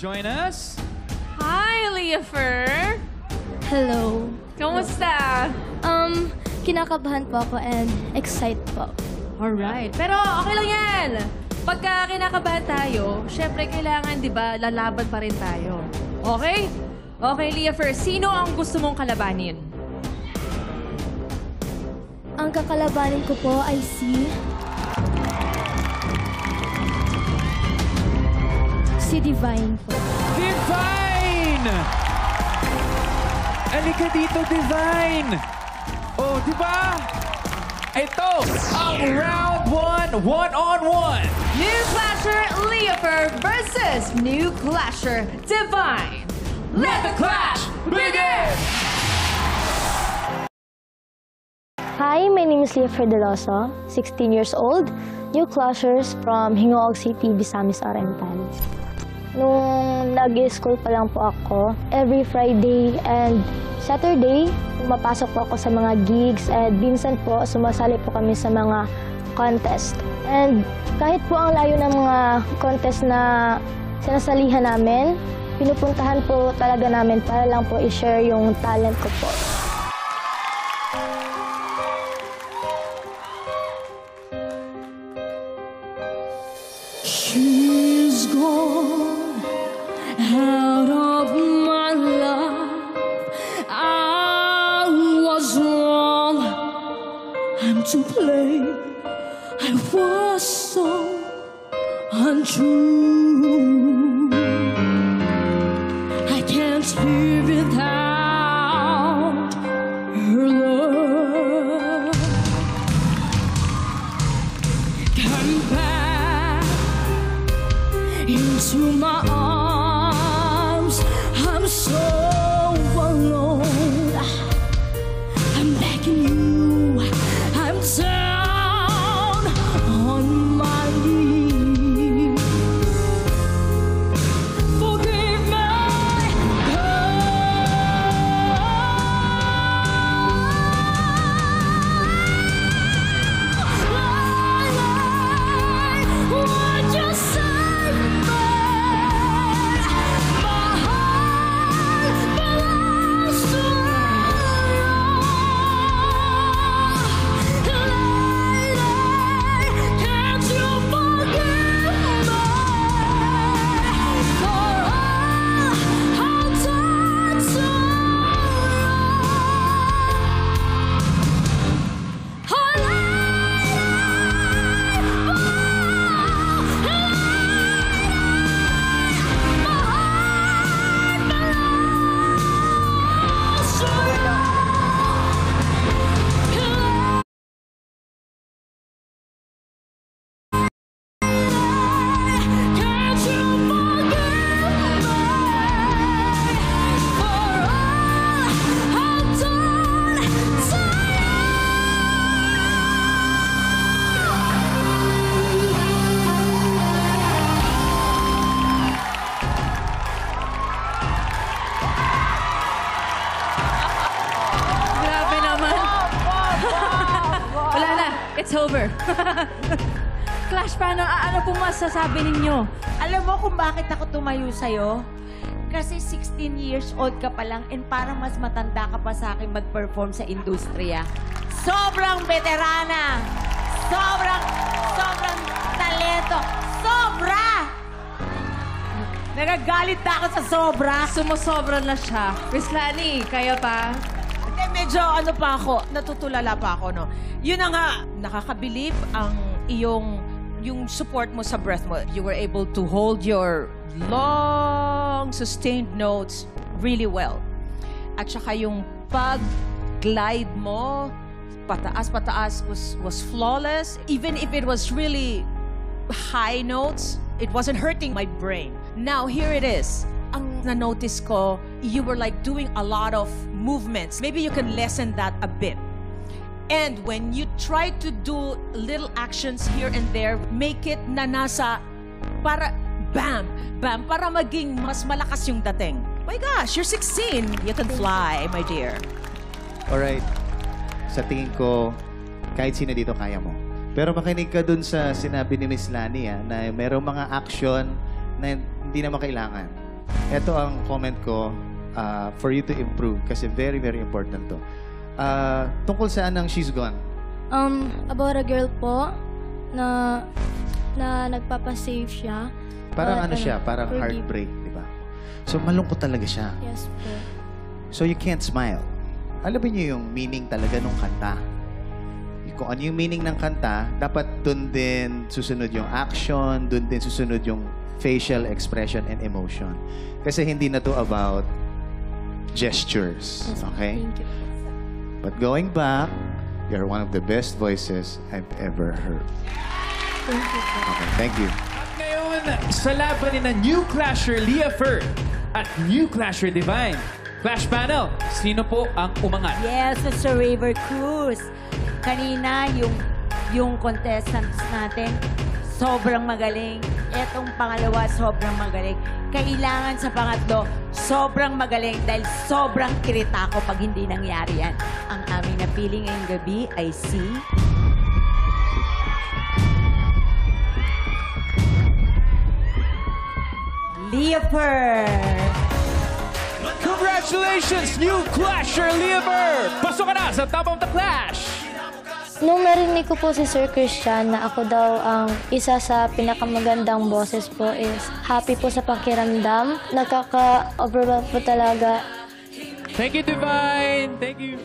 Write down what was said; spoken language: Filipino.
join us. Hi, Leafer! Hello. Kamusta? Kinakabahan po ako and excited po. Alright. Pero okay lang yan. Pagka kinakabahan tayo, syempre kailangan, di ba, lalaban pa rin tayo. Okay? Okay, Leafer. Sino ang gusto mong kalabanin? Ang kakalabanin ko po ay si Divine po. Divine! Alika dito, Divine! Oh, di ba? Ito ang round 1, one-on-one. New Clasher Leafer versus New Clasher Divine. Let the clash begin! Hi, my name is Leafer Deloso, 16 years old, new clashers from Hingoog City, Misamis Oriental. Nung nag-school pa lang po ako, every Friday and Saturday, pumapasok po ako sa mga gigs and minsan po sumasali po kami sa mga contest. And kahit po ang layo ng mga contest na sinasalihan namin, pinupuntahan po talaga namin para lang po i-share yung talent ko po. She's gone out of my life. I was wrong. I'm to blame. I was so untrue. I can't live without her love. Come back into my arms. I'm so alone. I'm begging you. I'm down on my knees. Forgive my would you save me? My heart belongs to you. Lady, can't you forgive me for all I've done to you? Grabe naman. Wala na. It's over. Clash, paano? Ano po masasabi ninyo? Alam mo kung bakit ako tumayo sa'yo? Kasi 16 years old ka pa lang and parang mas matanda ka pa sa akin mag-perform sa industriya. Sobrang veterana! Sobrang talento! Sobra! Nagagalit na ako sa sobra. Sumusobra na siya. Miss Lani, kaya pa? Hindi, medyo ano pa ako, natutulala pa ako, no? Yun na nga, nakakabilib ang yung support mo sa breath mo. You were able to hold your long, sustained notes really well. At saka yung pag-glide mo, pataas-pataas was flawless. Even if it was really high notes, it wasn't hurting my brain. Now, here it is. Ang na-notice ko, you were like doing a lot of movements. Maybe you can lessen that a bit. And when you try to do little actions here and there, make it na nasa, para, bam, bam, para maging mas malakas yung dating. My gosh, you're 16. You can fly, my dear. Alright. Sa tingin ko, kahit sino dito kaya mo. Pero makinig ka dun sa sinabi ni Miss Lani na merong mga action na hindi naman kailangan. Ito ang comment ko for you to improve kasi very, very important to. Tungkol saan ang She's Gone? About a girl po na nagpapasave siya. Parang But, ano siya, parang forgive. heartbreak, di ba? So malungkot talaga siya. Yes po. So you can't smile. Alam niyo yung meaning talaga ng kanta. Kung ano yung meaning ng kanta, dapat dun din susunod yung action, dun din susunod yung facial expression and emotion. Kasi hindi na to about gestures. Yes, Okay? Thank you. But going back, you're one of the best voices I've ever heard. Thank you po. Okay, thank you. At ngayon, sa laban ni na New Clasher Leah Ferd at New Clasher Divine. Clash panel, sino po ang umangat? Yes, Mr. River Cruz. Kanina, yung contestants natin, sobrang magaling. Etong pangalawa, sobrang magaling. Kailangan sa pangatlo, sobrang magaling dahil sobrang kirita ko pag hindi nangyari yan. Ang aming napili ngayong gabi ay si... Leah Ferd. Congratulations, New Clasher Leah Ferd! Pasok ka na sa Top of the Clash! Nung narinig ko po si Sir Christian na ako daw ang isa sa pinakamagandang boses po is happy po sa pakiramdam. Nakaka-overwhelm po talaga. Thank you, Divine! Thank you!